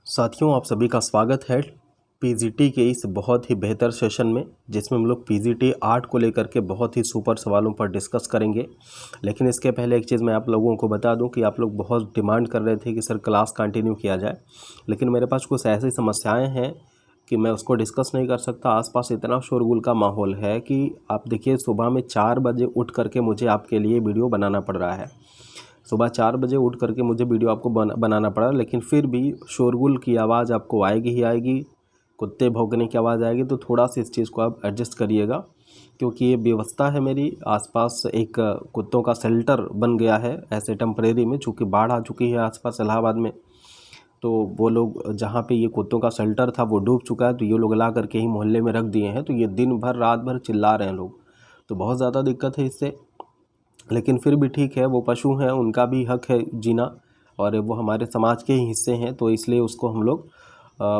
साथियों, आप सभी का स्वागत है पीजीटी के इस बहुत ही बेहतर सेशन में, जिसमें हम लोग पीजीटी आर्ट को लेकर के बहुत ही सुपर सवालों पर डिस्कस करेंगे। लेकिन इसके पहले एक चीज़ मैं आप लोगों को बता दूं कि आप लोग बहुत डिमांड कर रहे थे कि सर क्लास कंटिन्यू किया जाए, लेकिन मेरे पास कुछ ऐसी समस्याएं हैं कि मैं उसको डिस्कस नहीं कर सकता। आसपास इतना शोरगुल का माहौल है कि आप देखिए, सुबह में 4 बजे उठ करके मुझे आपके लिए वीडियो बनाना पड़ रहा है। सुबह 4 बजे उठ करके मुझे वीडियो आपको बनाना पड़ा, लेकिन फिर भी शोरगुल की आवाज़ आपको आएगी ही आएगी, कुत्ते भौंकने की आवाज़ आएगी। तो थोड़ा सा इस चीज़ को आप एडजस्ट करिएगा, क्योंकि ये व्यवस्था है मेरी। आसपास एक कुत्तों का शेल्टर बन गया है ऐसे टेम्परेरी में, चूँकि बाढ़ आ चुकी है आसपास इलाहाबाद में। तो वो लोग जहाँ पे ये कुत्तों का शेल्टर था वो डूब चुका है, तो ये लोग ला करके ही मोहल्ले में रख दिए हैं। तो ये दिन भर रात भर चिल्ला रहे हैं लोग, तो बहुत ज़्यादा दिक्कत है इससे। लेकिन फिर भी ठीक है, वो पशु हैं, उनका भी हक है जीना, और वो हमारे समाज के ही हिस्से हैं, तो इसलिए उसको हम लोग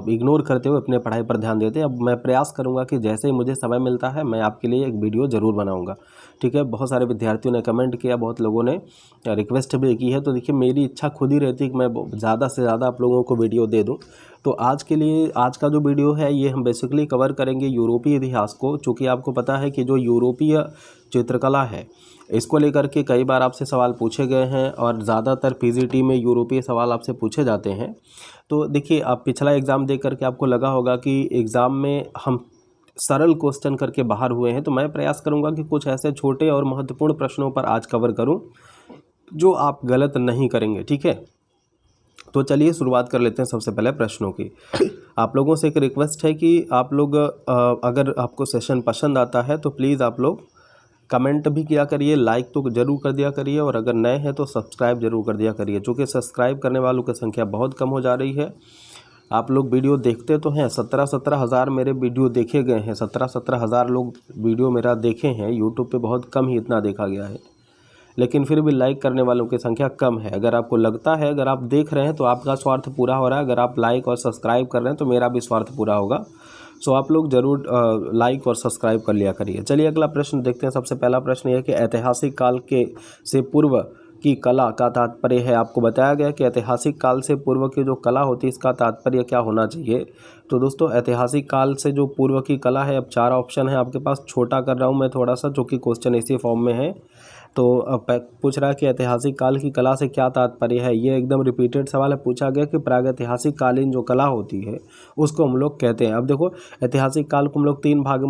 इग्नोर करते हुए अपने पढ़ाई पर ध्यान देते हैं। अब मैं प्रयास करूंगा कि जैसे ही मुझे समय मिलता है मैं आपके लिए एक वीडियो ज़रूर बनाऊंगा, ठीक है। बहुत सारे विद्यार्थियों ने कमेंट किया, बहुत लोगों ने रिक्वेस्ट भी की है। तो देखिए, मेरी इच्छा खुद ही रहती है कि मैं ज़्यादा से ज़्यादा आप लोगों को वीडियो दे दूँ। तो आज के लिए आज का जो वीडियो है ये हम बेसिकली कवर करेंगे यूरोपीय इतिहास को, चूँकि आपको पता है कि जो यूरोपीय चित्रकला है इसको लेकर के कई बार आपसे सवाल पूछे गए हैं, और ज़्यादातर पीजीटी में यूरोपीय सवाल आपसे पूछे जाते हैं। तो देखिए, आप पिछला एग्ज़ाम दे करके आपको लगा होगा कि एग्ज़ाम में हम सरल क्वेश्चन करके बाहर हुए हैं, तो मैं प्रयास करूंगा कि कुछ ऐसे छोटे और महत्वपूर्ण प्रश्नों पर आज कवर करूं जो आप गलत नहीं करेंगे, ठीक है। तो चलिए शुरुआत कर लेते हैं सबसे पहले प्रश्नों की। आप लोगों से एक रिक्वेस्ट है कि आप लोग अगर आपको सेशन पसंद आता है तो प्लीज़ आप लोग कमेंट भी किया करिए, लाइक तो ज़रूर कर दिया करिए, और अगर नए हैं तो सब्सक्राइब जरूर कर दिया करिए, चूँकि सब्सक्राइब करने वालों की संख्या बहुत कम हो जा रही है। आप लोग वीडियो देखते तो हैं, 17 हज़ार मेरे वीडियो देखे गए हैं, 17 हज़ार लोग वीडियो मेरा देखे हैं। यूट्यूब पे बहुत कम ही इतना देखा गया है, लेकिन फिर भी लाइक करने वालों की संख्या कम है। अगर आपको लगता है, अगर आप देख रहे हैं तो आपका स्वार्थ पूरा हो रहा है, अगर आप लाइक और सब्सक्राइब कर रहे हैं तो मेरा भी स्वार्थ पूरा होगा। सो आप लोग ज़रूर लाइक और सब्सक्राइब कर लिया करिए। चलिए अगला प्रश्न देखते हैं। सबसे पहला प्रश्न यह है कि ऐतिहासिक काल के से पूर्व की कला का तात्पर्य है। आपको बताया गया कि ऐतिहासिक काल से पूर्व की जो कला होती है इसका तात्पर्य क्या होना चाहिए। तो दोस्तों, ऐतिहासिक काल से जो पूर्व की कला है, अब 4 ऑप्शन है आपके पास। छोटा कर रहा हूँ मैं थोड़ा सा, जो कि क्वेश्चन इसी फॉर्म में है। तो पूछ रहा है कि ऐतिहासिक काल की कला से क्या तात्पर्य है। ये एकदम रिपीटेड सवाल है, पूछा गया कि प्रागैतिहासिक कालीन जो कला होती है उसको हम लोग कहते हैं। अब देखो, ऐतिहासिक काल को हम लोग 3 भाग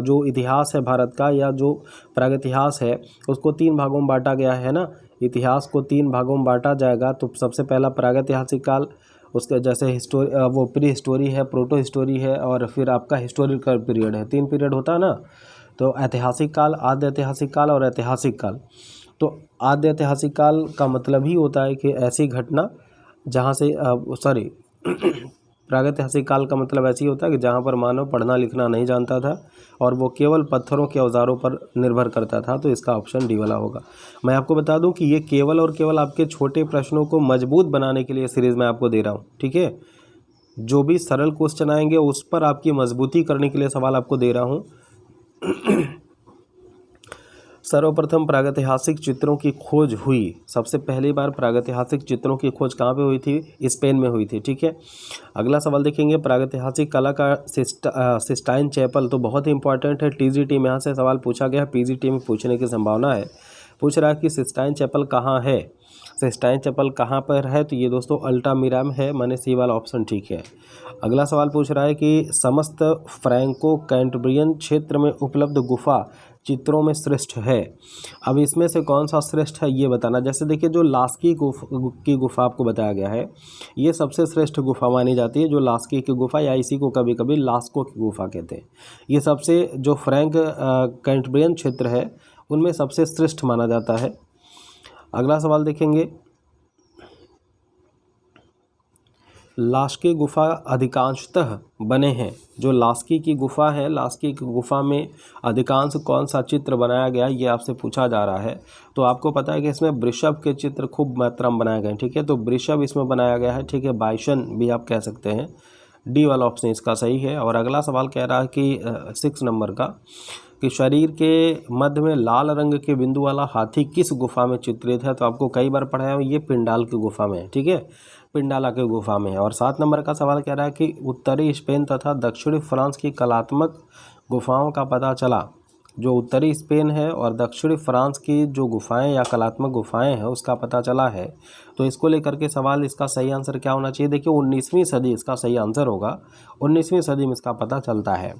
जो इतिहास है भारत का, या जो प्रागैतिहास है, उसको 3 भागों में बांटा गया है ना। इतिहास को 3 भागों में बांटा जाएगा। तो सबसे पहला प्रागैतिहासिक काल, उसके जैसे हिस्टोरी, वो प्री हिस्टोरी है, प्रोटो हिस्टोरी है, और फिर आपका हिस्टोरिकल पीरियड है। 3 पीरियड होता है ना। तो ऐतिहासिक काल, आद्य ऐतिहासिक काल और ऐतिहासिक काल। तो आद्य ऐतिहासिक काल का मतलब ही होता है कि ऐसी घटना जहाँ से प्रागैतिहासिक काल का मतलब ऐसी होता है कि जहाँ पर मानव पढ़ना लिखना नहीं जानता था और वो केवल पत्थरों के औजारों पर निर्भर करता था। तो इसका ऑप्शन डी वाला होगा। मैं आपको बता दूं कि ये केवल और केवल आपके छोटे प्रश्नों को मजबूत बनाने के लिए सीरीज़ मैं आपको दे रहा हूँ, ठीक है। जो भी सरल क्वेश्चन आएंगे उस पर आपकी मजबूती करने के लिए सवाल आपको दे रहा हूँ। सर्वप्रथम प्रागैतिहासिक चित्रों की खोज हुई। सबसे पहली बार प्रागैतिहासिक चित्रों की खोज कहाँ पे हुई थी? स्पेन में हुई थी, ठीक है। अगला सवाल देखेंगे, प्रागैतिहासिक कला का सिस्टाइन चैपल, तो बहुत ही इंपॉर्टेंट है। टीजीटी में यहाँ से सवाल पूछा गया, पीजीटी में पूछने की संभावना है। पूछ रहा है कि सिस्टाइन चैपल कहाँ है। सिस्टाइन चैपल कहाँ पर है? तो ये दोस्तों अल्टामिरा में है, माने सी वाला ऑप्शन ठीक है। अगला सवाल पूछ रहा है कि समस्त फ्रैंको कैंटेब्रियन क्षेत्र में उपलब्ध गुफा चित्रों में श्रेष्ठ है। अब इसमें से कौन सा श्रेष्ठ है ये बताना। जैसे देखिए, जो लास्की की गुफा आपको बताया गया है, ये सबसे श्रेष्ठ गुफा मानी जाती है। जो लास्की की गुफा, या इसी को कभी कभी लास्को की गुफा कहते हैं, ये सबसे जो फ्रैंक कैंटेब्रियन क्षेत्र है उनमें सबसे श्रेष्ठ माना जाता है। अगला सवाल देखेंगे, लास्की गुफा अधिकांशतः बने हैं। जो लास्की की गुफा है, लास्की की गुफा में अधिकांश कौन सा चित्र बनाया गया, ये आपसे पूछा जा रहा है। तो आपको पता है कि इसमें वृषभ के चित्र खूब मात्रा में बनाए गए, ठीक है। तो वृषभ इसमें बनाया गया है, ठीक है। बाइसन भी आप कह सकते हैं। डी वाला ऑप्शन इसका सही है। और अगला सवाल कह रहा है कि 6 नंबर का, कि शरीर के मध्य में लाल रंग के बिंदु वाला हाथी किस गुफा में चित्रित है? तो आपको कई बार पढ़ा है, ये पिंडाल की गुफा में है, ठीक है, पिंडाला की गुफा में है। और 7 नंबर का सवाल कह रहा है कि उत्तरी स्पेन तथा दक्षिणी फ्रांस की कलात्मक गुफाओं का पता चला। जो उत्तरी स्पेन है और दक्षिणी फ्रांस की जो गुफाएं या कलात्मक गुफाएं हैं उसका पता चला है, तो इसको लेकर के सवाल, इसका सही आंसर क्या होना चाहिए? देखिए 19वीं सदी इसका सही आंसर होगा, 19वीं सदी में इसका पता चलता है।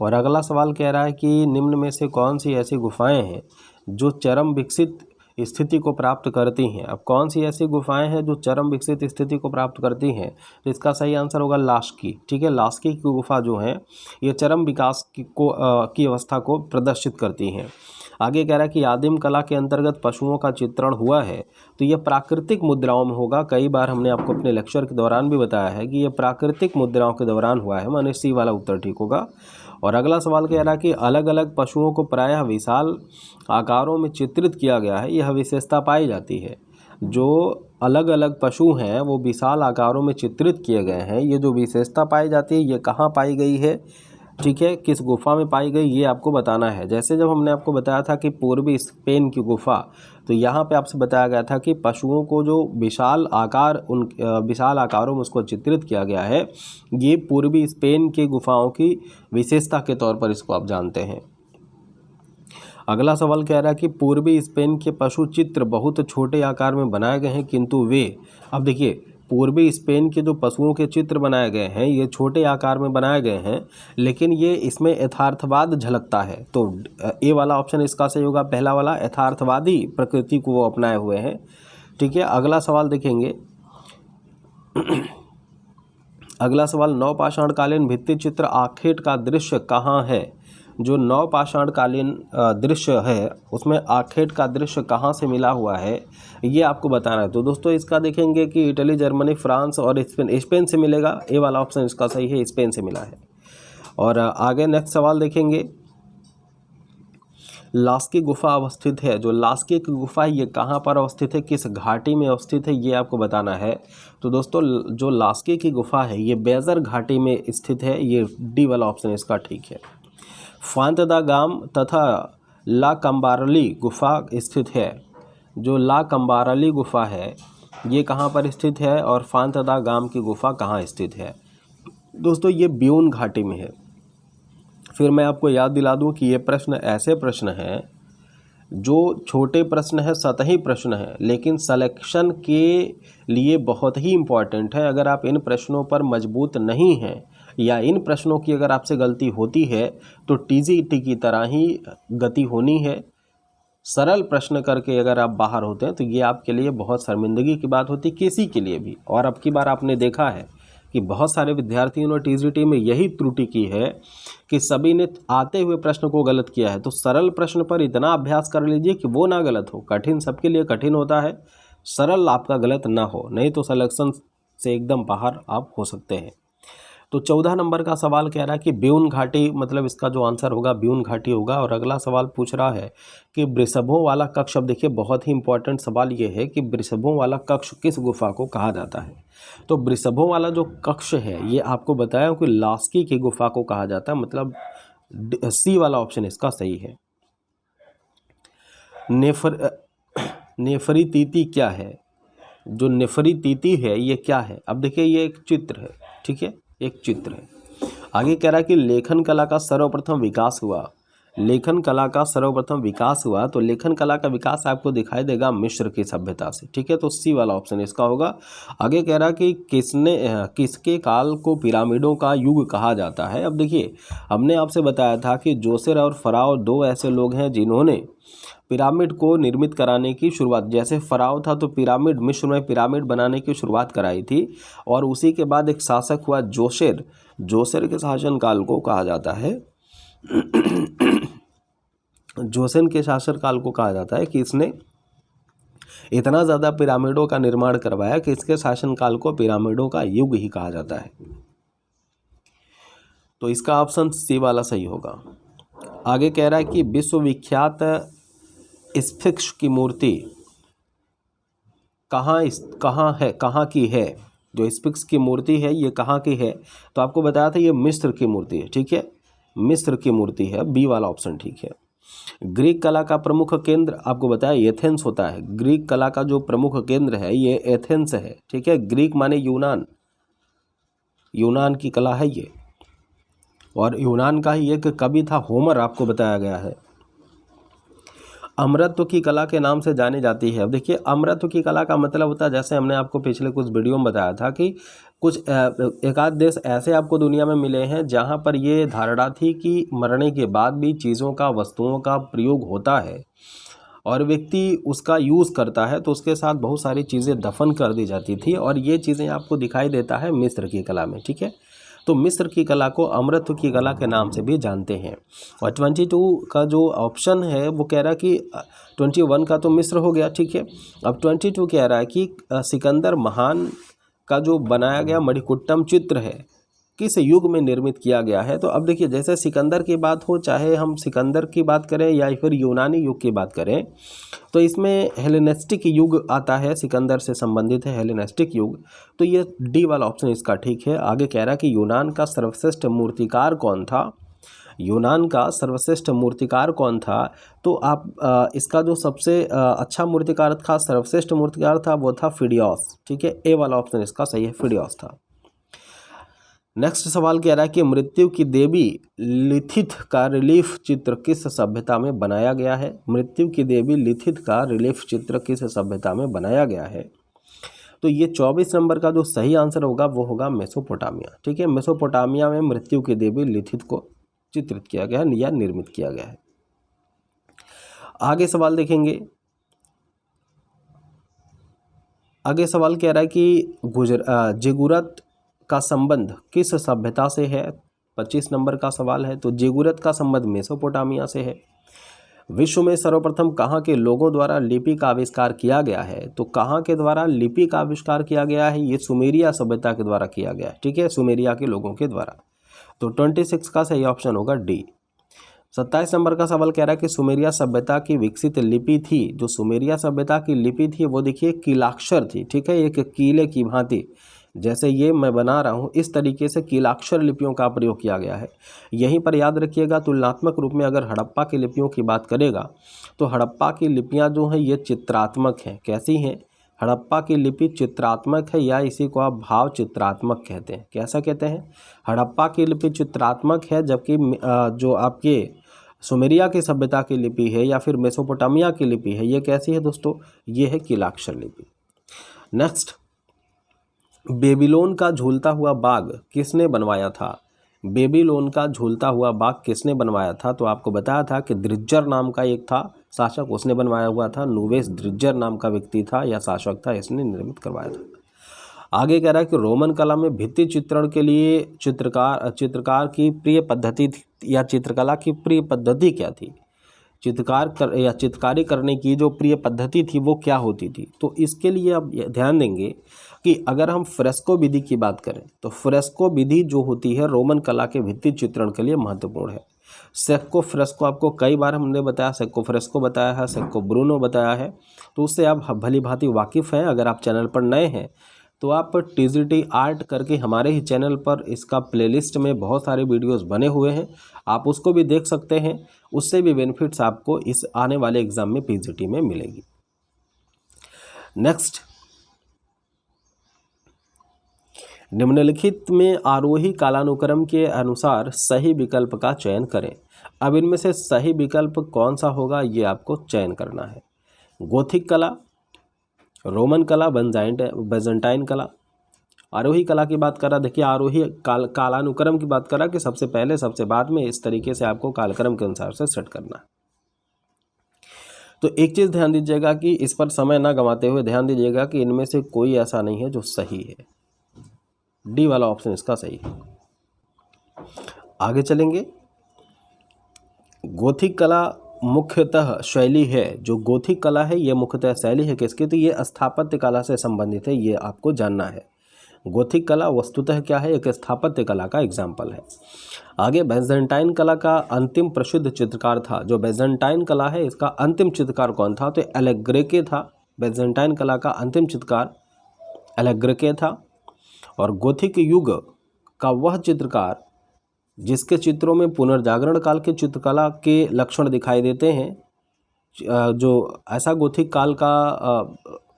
और अगला सवाल कह रहा है कि निम्न में से कौन सी ऐसी गुफाएं हैं जो चरम विकसित स्थिति को प्राप्त करती हैं? अब कौन सी ऐसी गुफाएं हैं जो चरम विकसित स्थिति को प्राप्त करती हैं? तो इसका सही आंसर होगा लास्की, ठीक है। लास्की की गुफा जो है ये चरम विकास की अवस्था को प्रदर्शित करती हैं। आगे कह रहा है कि आदिम कला के अंतर्गत पशुओं का चित्रण हुआ है, तो यह प्राकृतिक मुद्राओं में होगा। कई बार हमने आपको अपने लेक्चर के दौरान भी बताया है कि यह प्राकृतिक मुद्राओं के दौरान हुआ है, माने सी वाला उत्तर ठीक होगा। और अगला सवाल कह रहा है कि अलग अलग पशुओं को प्रायः विशाल आकारों में चित्रित किया गया है, यह विशेषता पाई जाती है। जो अलग अलग पशु हैं वो विशाल आकारों में चित्रित किए गए हैं, ये जो विशेषता पाई जाती है ये कहाँ पाई गई है, ठीक है, किस गुफा में पाई गई, ये आपको बताना है। जैसे जब हमने आपको बताया था कि पूर्वी स्पेन की गुफा, तो यहाँ पे आपसे बताया गया था कि पशुओं को जो विशाल आकारों में उसको चित्रित किया गया है, ये पूर्वी स्पेन की गुफाओं की विशेषता के तौर पर इसको आप जानते हैं। अगला सवाल कह रहा है कि पूर्वी स्पेन के पशु चित्र बहुत छोटे आकार में बनाए गए हैं, किंतु वे, अब देखिए पूर्वी स्पेन के जो पशुओं के चित्र बनाए गए हैं ये छोटे आकार में बनाए गए हैं, लेकिन ये इसमें यथार्थवाद झलकता है। तो ए वाला ऑप्शन इसका सही होगा, पहला वाला, यथार्थवादी प्रकृति को वो अपनाए हुए हैं, ठीक है। अगला सवाल देखेंगे। अगला सवाल, नवपाषाणकालीन भित्ति चित्र आखेट का दृश्य कहाँ है? जो नवपाषाणकालीन दृश्य है उसमें आखेट का दृश्य कहाँ से मिला हुआ है, ये आपको बताना है। तो दोस्तों इसका देखेंगे कि इटली, जर्मनी, फ्रांस और स्पेन से मिलेगा। ए वाला ऑप्शन इसका सही है, स्पेन से मिला है। और आगे नेक्स्ट सवाल देखेंगे। लास्की गुफा अवस्थित है, जो लास्की की गुफा है ये कहाँ पर अवस्थित है, किस घाटी में अवस्थित है, ये आपको बताना है। तो दोस्तों जो लास्की की गुफा है ये बेजर घाटी में स्थित है, ये डी वाला ऑप्शन इसका ठीक है। फांत दा गाम तथा ला कंबारली गुफा स्थित है। जो ला कंबारली गुफा है ये कहाँ पर स्थित है और फांत दा गाम की गुफा कहाँ स्थित है? दोस्तों ये ब्यून घाटी में है। फिर मैं आपको याद दिला दूं कि ये प्रश्न ऐसे प्रश्न हैं जो छोटे प्रश्न है, सतही प्रश्न है, लेकिन सिलेक्शन के लिए बहुत ही इम्पॉर्टेंट है। अगर आप इन प्रश्नों पर मजबूत नहीं हैं या इन प्रश्नों की अगर आपसे गलती होती है तो टीजीटी की तरह ही गति होनी है। सरल प्रश्न करके अगर आप बाहर होते हैं तो ये आपके लिए बहुत शर्मिंदगी की बात होती, किसी के लिए भी। और अब की बार आपने देखा है कि बहुत सारे विद्यार्थियों ने टीजीटी में यही त्रुटि की है कि सभी ने आते हुए प्रश्न को गलत किया है। तो सरल प्रश्न पर इतना अभ्यास कर लीजिए कि वो ना गलत हो। कठिन सबके लिए कठिन होता है, सरल आपका गलत ना हो, नहीं तो सिलेक्शन से एकदम बाहर आप हो सकते हैं। तो 14 नंबर का सवाल कह रहा है कि ब्यून घाटी, मतलब इसका जो आंसर होगा ब्यून घाटी होगा। और अगला सवाल पूछ रहा है कि वृषभों वाला कक्ष, अब देखिए बहुत ही इंपॉर्टेंट सवाल ये है कि वृषभों वाला कक्ष किस गुफा को कहा जाता है? तो वृषभों वाला जो कक्ष है ये आपको बताया कि लास्की की गुफा को कहा जाता है, मतलब सी वाला ऑप्शन इसका सही है। नेफरीतीति क्या है? जो नेफरीतीति है ये क्या है? अब देखिए ये एक चित्र है, ठीक है, एक चित्र है। आगे कह रहा है कि लेखन कला का सर्वप्रथम विकास हुआ। लेखन कला का सर्वप्रथम विकास हुआ, तो लेखन कला का विकास आपको दिखाई देगा मिस्र की सभ्यता से, ठीक है, तो सी वाला ऑप्शन इसका होगा। आगे कह रहा है कि किसके काल को पिरामिडों का युग कहा जाता है? अब देखिए हमने आपसे बताया था कि जोसेर और फराओ दो ऐसे लोग हैं जिन्होंने पिरामिड को निर्मित कराने की शुरुआत, जैसे फराओ था तो पिरामिड, मिस्र में पिरामिड बनाने की शुरुआत कराई थी। और उसी के बाद एक शासक हुआ जोसेर, जोसेर के शासनकाल को कहा जाता है जोसेन के शासनकाल को कहा जाता है कि इसने इतना ज़्यादा पिरामिडों का निर्माण करवाया कि इसके शासनकाल को पिरामिडों का युग ही कहा जाता है। तो इसका ऑप्शन सी वाला सही होगा। आगे कह रहा है कि विश्वविख्यात स्फिंक्स की मूर्ति कहाँ की है? जो स्फिंक्स की मूर्ति है ये कहाँ की है? तो आपको बताया था ये मिस्र की मूर्ति है, ठीक है, मिस्र की मूर्ति है, बी वाला ऑप्शन ठीक है। ग्रीक कला का प्रमुख केंद्र आपको बताया एथेंस होता है। ग्रीक कला का जो प्रमुख केंद्र है ये एथेंस है, ठीक है। ग्रीक माने यूनान, यूनान की कला है ये, और यूनान का ही एक कवि था होमर, आपको बताया गया है। अमरत्व की कला के नाम से जानी जाती है। अब देखिए अमरत्व की कला का मतलब होता है, जैसे हमने आपको पिछले कुछ वीडियो में बताया था कि कुछ एक आध देश ऐसे आपको दुनिया में मिले हैं जहां पर ये धारणा थी कि मरने के बाद भी चीज़ों का, वस्तुओं का प्रयोग होता है और व्यक्ति उसका यूज़ करता है, तो उसके साथ बहुत सारी चीज़ें दफन कर दी जाती थी, और ये चीज़ें आपको दिखाई देता है मिस्र की कला में, ठीक है। तो मिस्र की कला को अमरत्व की कला के नाम से भी जानते हैं। और 22 का जो ऑप्शन है वो कह रहा है कि 21 का तो मिस्र हो गया, ठीक है। अब 22 कह रहा है कि सिकंदर महान का जो बनाया गया मणिकुट्टम चित्र है किस युग में निर्मित किया गया है। तो अब देखिए जैसे सिकंदर की बात हो, चाहे हम सिकंदर की बात करें या फिर यूनानी युग की बात करें, तो इसमें हेलेनिस्टिक युग आता है, सिकंदर से संबंधित है हेलेनिस्टिक युग। तो ये डी वाला ऑप्शन इसका ठीक है। आगे कह रहा है कि यूनान का सर्वश्रेष्ठ मूर्तिकार कौन था। यूनान का सर्वश्रेष्ठ मूर्तिकार कौन था, तो आप इसका जो सबसे अच्छा मूर्तिकार था, सर्वश्रेष्ठ मूर्तिकार था, वो था फिडियोस, ठीक है। ए वाला ऑप्शन इसका सही है, फिडियोस था। नेक्स्ट सवाल कह रहा है कि मृत्यु की देवी लिथित का रिलीफ चित्र किस सभ्यता में बनाया गया है। मृत्यु की देवी लिथित का रिलीफ चित्र किस सभ्यता में बनाया गया है। तो ये 24 नंबर का जो सही आंसर होगा वो होगा मेसोपोटामिया, ठीक है। मेसोपोटामिया में मृत्यु की देवी लिथित को चित्रित किया गया है या निर्मित किया गया है। आगे सवाल देखेंगे। आगे सवाल कह रहा है कि जिगुरत का संबंध किस सभ्यता से है। 25 नंबर का सवाल है। तो जिगुरत का संबंध मेसोपोटामिया से है। विश्व में सर्वप्रथम कहाँ के लोगों द्वारा लिपि का आविष्कार किया गया है। तो कहाँ के द्वारा लिपि का आविष्कार किया गया है, ये सुमेरिया सभ्यता के द्वारा किया गया है, ठीक है, सुमेरिया के लोगों के द्वारा। तो 26 का सही ऑप्शन होगा डी। 27 नंबर का सवाल कह रहा है कि सुमेरिया सभ्यता की विकसित लिपि थी। जो सुमेरिया सभ्यता की लिपि थी वो देखिए कीलाक्षर थी, ठीक है, एक कीले की भांति, जैसे ये मैं बना रहा हूँ इस तरीके से कीलाक्षर लिपियों का प्रयोग किया गया है। यहीं पर याद रखिएगा तुलनात्मक रूप में अगर हड़प्पा की लिपियों की बात करेगा तो हड़प्पा की लिपियाँ जो हैं ये चित्रात्मक हैं। कैसी हैं? हड़प्पा की लिपि चित्रात्मक है, या इसी को आप भाव चित्रात्मक कहते हैं। कैसा कहते हैं? हड़प्पा की लिपि चित्रात्मक है, जबकि जो आपके सुमेरिया की सभ्यता की लिपि है या फिर मेसोपोटामिया की लिपि है ये कैसी है दोस्तों? ये है कीलाक्षर लिपि। नेक्स्ट, बेबीलोन का झूलता हुआ बाग किसने बनवाया था। बेबीलोन का झूलता हुआ बाग किसने बनवाया था? तो आपको बताया था कि द्रिज्जर नाम का एक था शासक, उसने बनवाया हुआ था। नुवेस द्रिज्जर नाम का व्यक्ति था या शासक था, इसने निर्मित करवाया था। आगे कह रहा है कि रोमन कला में भित्ति चित्रण के लिए चित्रकार की प्रिय पद्धति या चित्रकला की प्रिय पद्धति क्या थी। चित्रकारी करने की जो प्रिय पद्धति थी वो क्या होती थी। तो इसके लिए आप ध्यान देंगे कि अगर हम फ्रेस्को विधि की बात करें तो फ्रेस्को विधि जो होती है रोमन कला के भित्ति चित्रण के लिए महत्वपूर्ण है। सेक्को फ्रेस्को आपको कई बार हमने बताया, सेक्को फ्रेस्को बताया है, सेक्को ब्रूनो बताया है, तो उससे आप भली भांति वाकिफ़ हैं। अगर आप चैनल पर नए हैं तो आप TGT आर्ट करके हमारे ही चैनल पर इसका प्लेलिस्ट में बहुत सारे वीडियोस बने हुए हैं, आप उसको भी देख सकते हैं। उससे भी बेनिफिट्स आपको इस आने वाले एग्ज़ाम में PGT में मिलेगी। नेक्स्ट, निम्नलिखित में आरोही कालानुक्रम के अनुसार सही विकल्प का चयन करें। अब इनमें से सही विकल्प कौन सा होगा ये आपको चयन करना है। गोथिक कला, रोमन कला, बेजेंटाइन कला। आरोही कला की बात करा, देखिए आरोही कालानुक्रम की बात करा कि सबसे पहले सबसे बाद में, इस तरीके से आपको कालक्रम के अनुसार से सेट करना है। तो एक चीज़ ध्यान दीजिएगा कि इस पर समय ना गंवाते हुए ध्यान दीजिएगा कि इनमें से कोई ऐसा नहीं है जो सही है। डी वाला ऑप्शन इसका सही है। आगे चलेंगे। गोथिक कला मुख्यतः शैली है, जो गोथिक कला है ये मुख्यतः शैली है किसकी? तो ये स्थापत्य कला से संबंधित है, ये आपको जानना है। गोथिक कला वस्तुतः क्या है? एक स्थापत्य कला का एग्जाम्पल है। आगे, बेजेंटाइन कला का अंतिम प्रसिद्ध चित्रकार था। जो बेजेंटाइन कला है इसका अंतिम चित्रकार कौन था? तो एलेग्रेके था। बेजेंटाइन कला का अंतिम चित्रकार एलेग्रेके था। और गोथिक युग का वह चित्रकार जिसके चित्रों में पुनर्जागरण काल के चित्रकला के लक्षण दिखाई देते हैं। जो ऐसा गोथिक काल का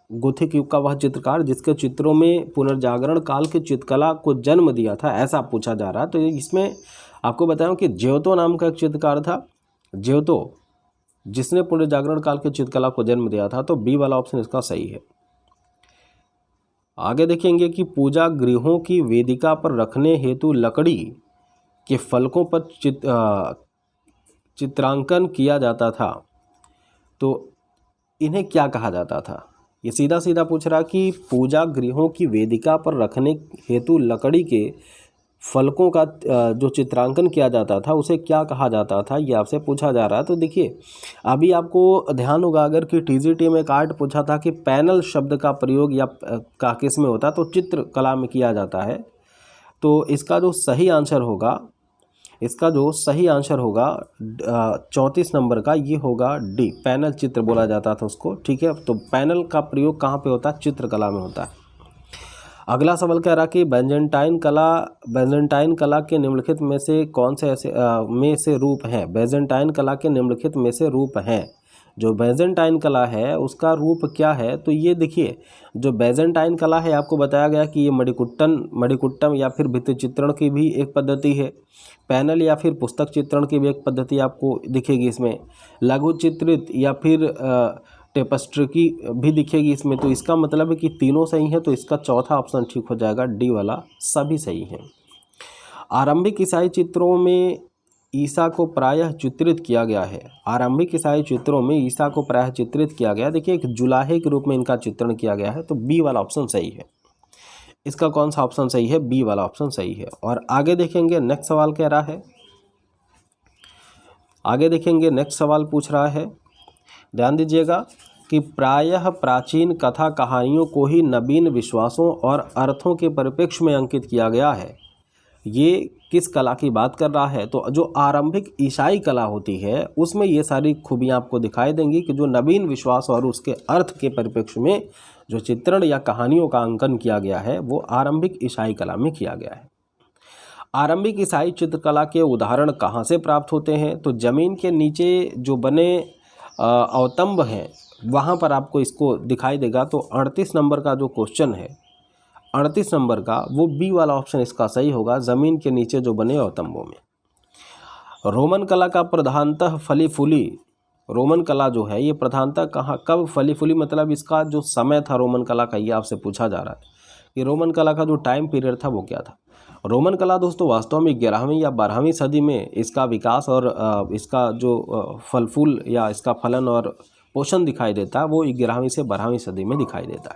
गोथिक युग का वह चित्रकार जिसके चित्रों में पुनर्जागरण काल की चित्रकला को जन्म दिया था, ऐसा पूछा जा रहा है। तो इसमें आपको बताऊं कि ज्योतो नाम का एक चित्रकार था, ज्योतो, जिसने पुनर्जागरण काल की चित्रकला को जन्म दिया था। तो बी वाला ऑप्शन इसका सही है। आगे देखेंगे कि पूजा गृहों की वेदिका पर रखने हेतु लकड़ी के फलकों पर चित्रांकन किया जाता था, तो इन्हें क्या कहा जाता था। ये सीधा सीधा पूछ रहा कि पूजा गृहों की वेदिका पर रखने हेतु लकड़ी के फलकों का जो चित्रांकन किया जाता था उसे क्या कहा जाता था, ये आपसे पूछा जा रहा है। तो देखिए, अभी आपको ध्यान होगा अगर कि टीजीटी में कार्ड पूछा था कि पैनल शब्द का प्रयोग या का किस में होता, तो चित्रकला में किया जाता है। तो इसका जो सही आंसर होगा, 34 नंबर का, ये होगा डी, पैनल चित्र बोला जाता था उसको। ठीक है, तो पैनल का प्रयोग कहाँ पे होता है, चित्रकला में होता है। अगला सवाल कह रहा कि बैजेंटाइन कला के निम्नलिखित में से कौन से ऐसे रूप हैं। बैजेंटाइन कला के निम्नलिखित में से रूप हैं। जो बैजेंटाइन कला है उसका रूप क्या है, तो ये देखिए, जो बैजेंटाइन कला है आपको बताया गया कि ये मणिकुट्टम या फिर भित्ति चित्रण की भी एक पद्धति है। पैनल या फिर पुस्तक चित्रण की भी एक पद्धति आपको दिखेगी इसमें। लघु चित्रित या फिर टेपस्ट्री की भी दिखेगी इसमें। तो इसका मतलब है कि तीनों सही है, तो इसका चौथा ऑप्शन ठीक हो जाएगा, डी वाला, सभी सही हैं। आरंभिक ईसाई चित्रों में ईसा को प्रायः चित्रित किया गया है। आरंभिक ईसाई चित्रों में ईसा को प्रायः चित्रित किया गया, देखिए एक जुलाहे के रूप में इनका चित्रण किया गया है। तो बी वाला ऑप्शन सही है। इसका कौन सा ऑप्शन सही है, बी वाला ऑप्शन सही है। और आगे देखेंगे नेक्स्ट सवाल कह रहा है, आगे देखेंगे नेक्स्ट सवाल पूछ रहा है, ध्यान दीजिएगा कि प्रायः प्राचीन कथा कहानियों को ही नवीन विश्वासों और अर्थों के परिप्रेक्ष्य में अंकित किया गया है। ये किस कला की बात कर रहा है, तो जो आरंभिक ईसाई कला होती है उसमें ये सारी खूबियाँ आपको दिखाई देंगी कि जो नवीन विश्वास और उसके अर्थ के परिप्रेक्ष्य में जो चित्रण या कहानियों का अंकन किया गया है वो आरंभिक ईसाई कला में किया गया है। आरंभिक ईसाई चित्रकला के उदाहरण कहाँ से प्राप्त होते हैं, तो ज़मीन के नीचे जो बने अवतंब हैं वहाँ पर आपको इसको दिखाई देगा। तो 38 नंबर का जो क्वेश्चन है, 38 नंबर का, वो बी वाला ऑप्शन इसका सही होगा, ज़मीन के नीचे जो बने अवतंबों में। रोमन कला का प्रधानतः फली फूली, रोमन कला जो है ये प्रधानतः कहाँ कब फली फूली, मतलब इसका जो समय था रोमन कला का, ये आपसे पूछा जा रहा है कि रोमन कला का जो टाइम पीरियड था वो क्या था। रोमन कला दोस्तों वास्तव में 11वीं या 12वीं सदी में इसका विकास और इसका जो फल फूल या इसका फलन और पोषण दिखाई देता है वो 11वीं से 12वीं सदी में दिखाई देता है।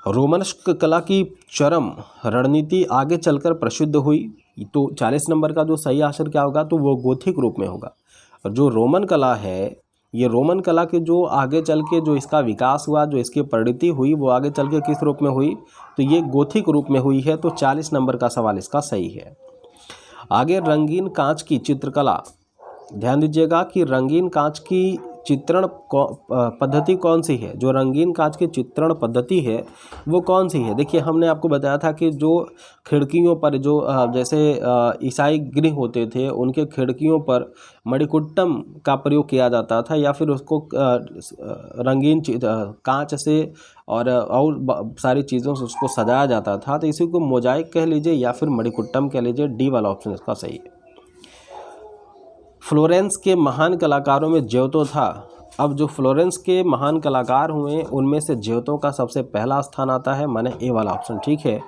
रोमनस्क कला की चरम रणनीति आगे चलकर प्रसिद्ध हुई। तो 40 नंबर का जो सही आंसर क्या होगा, तो वो गोथिक रूप में होगा। और जो रोमन कला है, ये रोमन कला के जो आगे चल के जो इसका विकास हुआ, जो इसकी परिणति हुई, वो आगे चल के किस रूप में हुई, तो ये गोथिक रूप में हुई है। तो 40 नंबर का सवाल इसका सही है। आगे रंगीन कांच की चित्रकला, ध्यान दीजिएगा कि रंगीन कांच की चित्रण पद्धति कौन सी है, जो रंगीन कांच की चित्रण पद्धति है वो कौन सी है। देखिए हमने आपको बताया था कि जो खिड़कियों पर जो जैसे ईसाई गृह होते थे उनके खिड़कियों पर मणिकुट्टम का प्रयोग किया जाता था, या फिर उसको रंगीन कांच से और सारी चीज़ों से उसको सजाया जाता था। तो इसी को मोजाइक कह लीजिए या फिर मणिकुट्टम कह लीजिए, डी वाला ऑप्शन इसका सही है। फ्लोरेंस के महान कलाकारों में ज्योतो था। अब जो फ्लोरेंस के महान कलाकार हुए उनमें से ज्योतो का सबसे पहला स्थान आता है, माने ए वाला ऑप्शन ठीक है।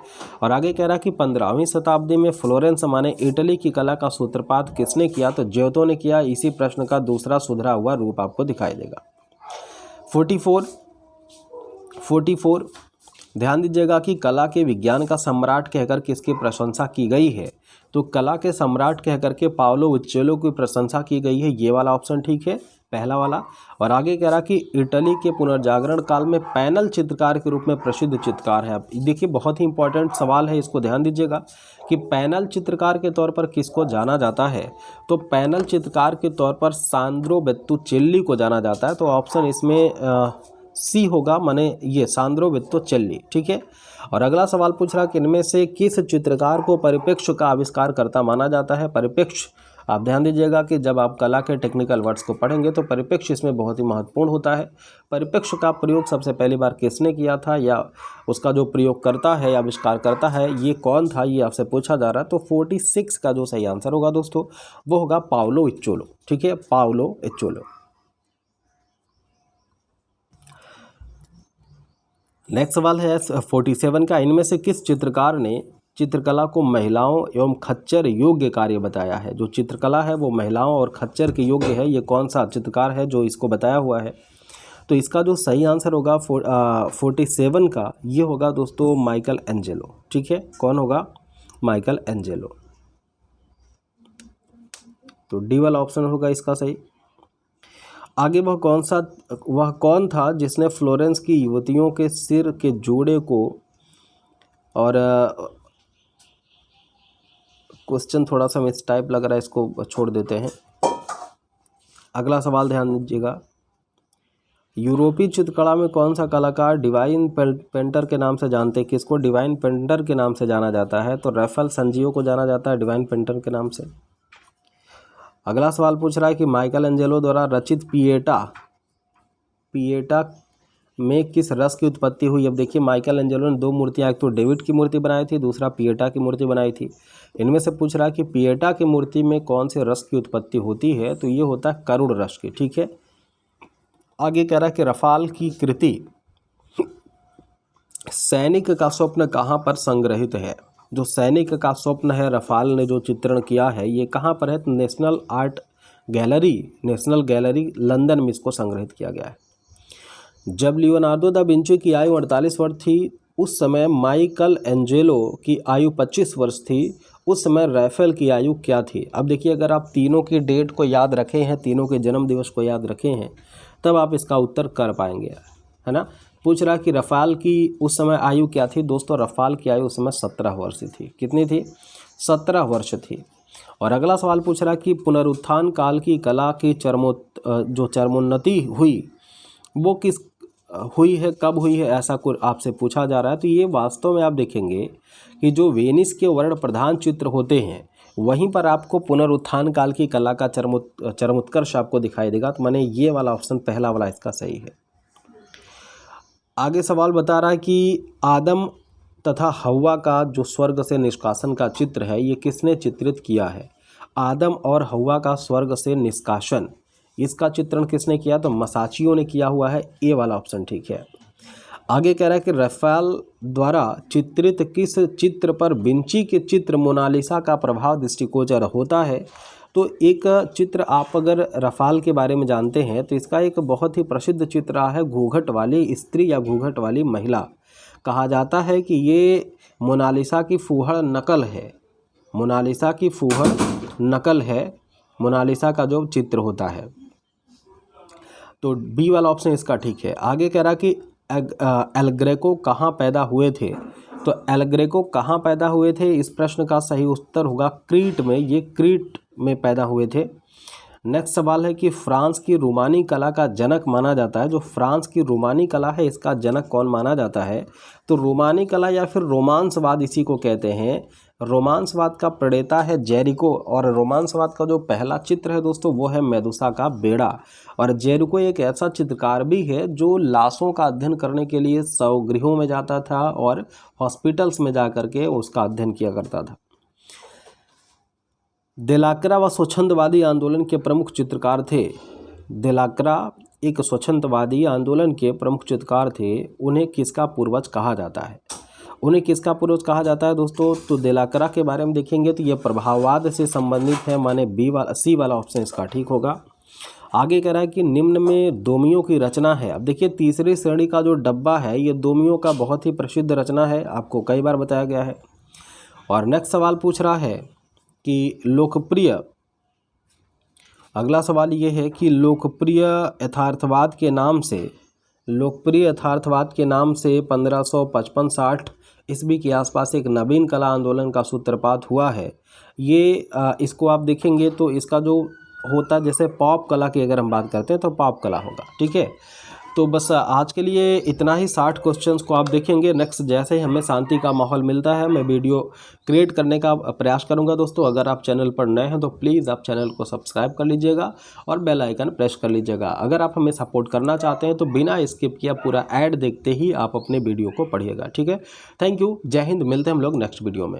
और आगे कह रहा कि 15वीं शताब्दी में फ्लोरेंस माने इटली की कला का सूत्रपात किसने किया, तो ज्योतो ने किया। इसी प्रश्न का दूसरा सुधरा हुआ रूप आपको दिखाई देगा। 44 ध्यान दीजिएगा कि कला के विज्ञान का सम्राट कहकर किसकी प्रशंसा की गई है, तो कला के सम्राट कहकर के पाओलो उच्चेलो की प्रशंसा की गई है, ये वाला ऑप्शन ठीक है, पहला वाला। और आगे कह रहा कि इटली के पुनर्जागरण काल में पैनल चित्रकार के रूप में प्रसिद्ध चित्रकार है। अब देखिए बहुत ही इंपॉर्टेंट सवाल है, इसको ध्यान दीजिएगा कि पैनल चित्रकार के तौर पर किसको जाना जाता है, तो पैनल चित्रकार के तौर पर सांद्रो बेत्तुचेल्ली को जाना जाता है। तो ऑप्शन इसमें सी होगा, माने ये सांद्रो वित्तोचेल्ली, ठीक है। और अगला सवाल पूछ रहा कि इनमें से किस चित्रकार को परिप्रेक्ष्य का आविष्कारकर्ता माना जाता है। परिप्रेक्ष्य, आप ध्यान दीजिएगा कि जब आप कला के टेक्निकल वर्ड्स को पढ़ेंगे तो परिप्रेक्ष्य इसमें बहुत ही महत्वपूर्ण होता है। परिप्रेक्ष्य का प्रयोग सबसे पहली बार किसने किया था, या उसका जो प्रयोग करता है या आविष्कार करता है ये कौन था, ये आपसे पूछा जा रहा है। तो 46 का जो सही आंसर होगा दोस्तों वो होगा पाओलो इच्चोलो, ठीक है, पाओलो इच्चोलो। नेक्स्ट सवाल है 47 का, इनमें से किस चित्रकार ने चित्रकला को महिलाओं एवं खच्चर योग्य कार्य बताया है। जो चित्रकला है वो महिलाओं और खच्चर के योग्य है, ये कौन सा चित्रकार है जो इसको बताया हुआ है। तो इसका जो सही आंसर होगा 47 का ये होगा दोस्तों माइकल एंजेलो, ठीक है। कौन होगा, माइकल एंजेलो। तो डी वाला ऑप्शन होगा इसका सही। आगे वह कौन था जिसने फ्लोरेंस की युवतियों के सिर के जोड़े को, और क्वेश्चन थोड़ा सा मिस टाइप लग रहा है, इसको छोड़ देते हैं। अगला सवाल ध्यान दीजिएगा, यूरोपीय चित्रकला में कौन सा कलाकार डिवाइन पेंटर के नाम से जानते हैं। किसको डिवाइन पेंटर के नाम से जाना जाता है। तो रैफेल संजियो को जाना जाता है डिवाइन पेंटर के नाम से। अगला सवाल पूछ रहा है कि माइकल एंजेलो द्वारा रचित पिएटा में किस रस की उत्पत्ति हुई। अब देखिए माइकल एंजेलो ने दो मूर्तियाँ, एक तो डेविड की मूर्ति बनाई थी, दूसरा पिएटा की मूर्ति बनाई थी। इनमें से पूछ रहा है कि पिएटा की मूर्ति में कौन से रस की उत्पत्ति होती है। तो ये होता है करुण रस की, ठीक है। आगे कह रहा है कि रफाल की कृति सैनिक का स्वप्न कहाँ पर संग्रहित है। जो सैनिक का स्वप्न है रफाल ने जो चित्रण किया है ये कहाँ पर है। तो नेशनल गैलरी लंदन में इसको संग्रहित किया गया है। जब लियोनार्डो दा विंची की आयु 48 वर्ष थी उस समय माइकल एंजेलो की आयु 25 वर्ष थी। उस समय रैफेल की आयु क्या थी। अब देखिए अगर आप तीनों की डेट को याद रखे हैं, तीनों के जन्म दिवस को याद रखे हैं, तब आप इसका उत्तर कर पाएंगे, है ना। पूछ रहा कि रफाल की उस समय आयु क्या थी। दोस्तों रफाल की आयु उस समय 17 वर्ष थी। कितनी थी, 17 वर्ष थी। और अगला सवाल पूछ रहा कि पुनरुत्थान काल की कला की जो चरमोन्नति हुई वो किस हुई है, कब हुई है, ऐसा कुछ आपसे पूछा जा रहा है। तो ये वास्तव में आप देखेंगे कि जो वेनिस के वर्ण प्रधान चित्र होते हैं वहीं पर आपको पुनरुत्थान काल की कला का चरमोत्कर्ष आपको दिखाई देगा। तो मैंने ये वाला ऑप्शन पहला वाला इसका सही है। आगे सवाल बता रहा है कि आदम तथा हव्वा का जो स्वर्ग से निष्कासन का चित्र है ये किसने चित्रित किया है। आदम और हव्वा का स्वर्ग से निष्कासन, इसका चित्रण किसने किया। तो मसाचियो ने किया हुआ है, ए वाला ऑप्शन ठीक है। आगे कह रहा है कि रफाल द्वारा चित्रित किस चित्र पर विंची के चित्र मोनालिसा का प्रभाव दृष्टिगोचर होता है। तो एक चित्र आप अगर रफाल के बारे में जानते हैं तो इसका एक बहुत ही प्रसिद्ध चित्र रहा है घूंघट वाली स्त्री या घूंघट वाली महिला। कहा जाता है कि ये मोनालिसा की फूहड़ नकल है, मोनालिसा की फूहड़ नकल है, मोनालिसा का जो चित्र होता है। तो बी वाला ऑप्शन इसका ठीक है। आगे कह रहा कि एल ग्रेको कहाँ पैदा हुए थे। तो एल ग्रेको कहाँ पैदा हुए थे, इस प्रश्न का सही उत्तर होगा क्रीट में। ये क्रीट में पैदा हुए थे। नेक्स्ट सवाल है कि फ्रांस की रोमानी कला का जनक माना जाता है। जो फ्रांस की रोमानी कला है इसका जनक कौन माना जाता है। तो रोमानी कला या फिर रोमांसवाद इसी को कहते हैं। रोमांसवाद का प्रणेता है जेरिको, और रोमांसवाद का जो पहला चित्र है दोस्तों वो है मेदुसा का बेड़ा। और जेरिको एक ऐसा चित्रकार भी है जो लाशों का अध्ययन करने के लिए शवगृहों में जाता था और हॉस्पिटल्स में जा कर के उसका अध्ययन किया करता था। देलाक्रा व स्वच्छंदवादी आंदोलन के प्रमुख चित्रकार थे। देलाक्रा एक स्वच्छंदवादी आंदोलन के प्रमुख चित्रकार थे। उन्हें किसका पूर्वज कहा जाता है। उन्हें किसका पूर्वज कहा जाता है दोस्तों। तो देलाक्रा के बारे में देखेंगे तो यह प्रभाववाद से संबंधित है, माने सी वाला ऑप्शन इसका ठीक होगा। आगे कह रहा है कि निम्न में दोमियों की रचना है। अब देखिए तीसरी श्रेणी का जो डब्बा है ये दोमियों का बहुत ही प्रसिद्ध रचना है, आपको कई बार बताया गया है। और नेक्स्ट सवाल पूछ रहा है कि अगला सवाल ये है कि लोकप्रिय यथार्थवाद के नाम से 1555-60 ईस्वी के आसपास एक नवीन कला आंदोलन का सूत्रपात हुआ है। ये इसको आप देखेंगे तो इसका जो होता है जैसे पॉप कला की अगर हम बात करते हैं तो पॉप कला होगा, ठीक है। तो बस आज के लिए इतना ही। 60 क्वेश्चंस को आप देखेंगे। नेक्स्ट जैसे ही हमें शांति का माहौल मिलता है मैं वीडियो क्रिएट करने का प्रयास करूंगा दोस्तों। अगर आप चैनल पर नए हैं तो प्लीज़ आप चैनल को सब्सक्राइब कर लीजिएगा और बेल आइकन प्रेस कर लीजिएगा। अगर आप हमें सपोर्ट करना चाहते हैं तो बिना स्किप किया पूरा ऐड देखते ही आप अपने वीडियो को पढ़िएगा। ठीक है, थैंक यू, जय हिंद। मिलते हैं हम लोग नेक्स्ट वीडियो में।